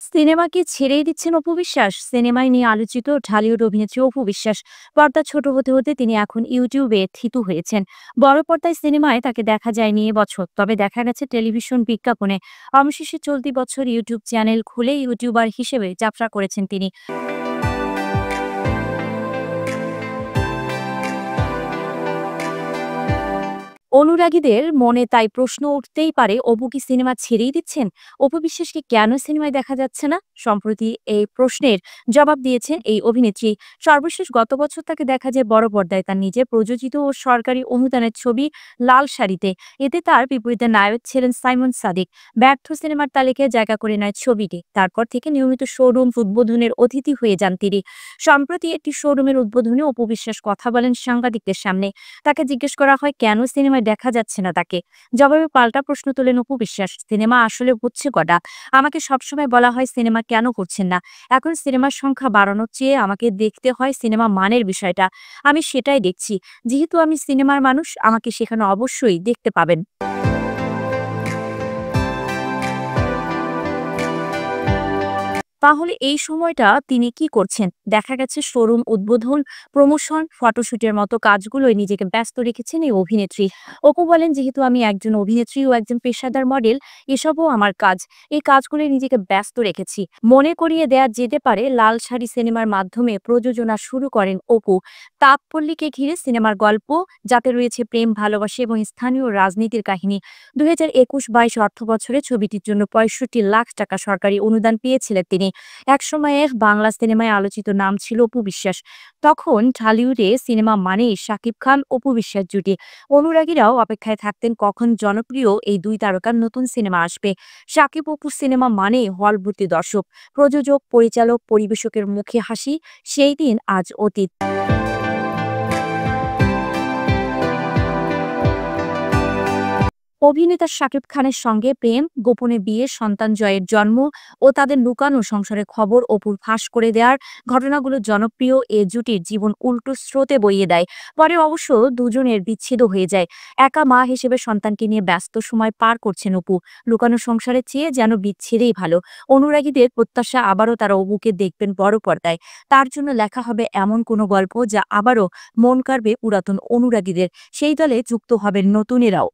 সিনেমাকে ছেড়েই দিচ্ছেন অপু বিশ্বাস। সিনেমায় নিয়ে আলোচিত ঢালিউড অভিনেত্রী অপু বিশ্বাস পর্দা ছোট হতে হতে তিনি এখন ইউটিউবে থিতু হয়েছেন। বড় পর্দায় সিনেমায় তাকে দেখা যায়নি এবছর, তবে দেখা গেছে টেলিভিশন বিজ্ঞাপনে। অবশেষে চলতি বছর ইউটিউব চ্যানেল খুলে ইউটিউবার হিসেবে যাত্রা করেছেন তিনি। অনুরাগীদের মনে তাই প্রশ্ন উঠতেই পারে, অপু কি সিনেমা ছেড়েই দিচ্ছেন? অপু বিশ্বাসকে কেন সিনেমায় দেখা যাচ্ছে না? সম্প্রতি এই প্রশ্নের জবাব দিয়েছেন এই অভিনেত্রী। সর্বশেষ গত বছর তাকে দেখা যায় বড় পর্দায় তার নিজের প্রযোজিত ও সরকারি অনুদানের ছবি লাল শাড়িতে। এতে তার বিপরীতে নায়ক ছিলেন সাইমন সাদিক। ব্যর্থ সিনেমার তালিকায় জায়গা করে নেয় ছবিটি। তারপর থেকে নিয়মিত শোরুম উদ্বোধনের অতিথি হয়ে যান তিনি। সম্প্রতি একটি শোরুমের উদ্বোধনে অপু বিশ্বাস কথা বলেন সাংবাদিকদের সামনে। তাকে জিজ্ঞেস করা হয় কেন সিনেমায় দেখা যাচ্ছে না তাকে। জবাবে পাল্টা প্রশ্ন তোলেন অপু বিশ্বাস, সিনেমা আসলে হচ্ছে কটা? আমাকে সবসময় বলা হয় সিনেমা কেন করছেন না। এখন সিনেমার সংখ্যা বাড়ানোর চেয়ে আমাকে দেখতে হয় সিনেমা মানের বিষয়টা। আমি সেটাই দেখছি। যেহেতু আমি সিনেমার মানুষ, আমাকে সেখানে অবশ্যই দেখতে পাবেন। তাহলে এই সময়টা তিনি কি করছেন? দেখা গেছে শোরুম উদ্বোধন, প্রমোশন, ফটোশুটের মতো কাজগুলোয় নিজেকে ব্যস্ত রেখেছেন এই অভিনেত্রী। অপু বলেন, যেহেতু আমি একজন অভিনেত্রী ও একজন পেশাদার মডেল, এসবও আমার কাজ। এই কাজগুলোয় নিজেকে ব্যস্ত রেখেছি। মনে করিয়ে দেয়া যেতে পারে, লাল শাড়ি সিনেমার মাধ্যমে প্রযোজনা শুরু করেন অপু। তাঁতপল্লীকে ঘিরে সিনেমার গল্প, যাতে রয়েছে প্রেম, ভালোবাসা এবং স্থানীয় রাজনীতির কাহিনী। ২০২১-২২ অর্থবছরে ছবিটির জন্য ৬৫ লাখ টাকা সরকারি অনুদান পেয়েছিলেন তিনি। একসময়ে বাংলা সিনেমায় আলোচিত নাম ছিল অপু বিশ্বাস। তখন ঢালিউডে সিনেমা মানেই শাকিব খান, অপু বিশ্বাস জুটি। অনুরাগীরাও অপেক্ষায় থাকতেন কখন জনপ্রিয় এই দুই তারকার নতুন সিনেমা আসবে। শাকিব অপু সিনেমা মানেই হল ভর্তি দর্শক, প্রযোজক, পরিচালক, পরিবেশকের মুখে হাসি। সেই দিন আজ অতীত। অভিনেতা শাকিব খানের সঙ্গে প্রেম, গোপনে বিয়ে, সন্তান জয়ের জন্ম ও তাদের লুকানো সংসারের খবর অপুর ফাঁস করে দেওয়ার ঘটনাগুলো জনপ্রিয় এ জুটির জীবন উল্টো স্রোতে বইয়ে দেয়। পরে অবশ্য দুজনের বিচ্ছেদ হয়ে যায়। একা মা হিসেবে সন্তানকে নিয়ে ব্যস্ত সময় পার করছেন অপু। লুকানো সংসারের চেয়ে যেন বিচ্ছেদেই ভালো। অনুরাগীদের প্রত্যাশা, আবারও তারা অপুকে দেখবেন বড় পর্দায়। তার জন্য লেখা হবে এমন কোনো গল্প যা আবারও মন কাড়বে পুরাতন অনুরাগীদের। সেই দলে যুক্ত হবেন নতুনেরাও।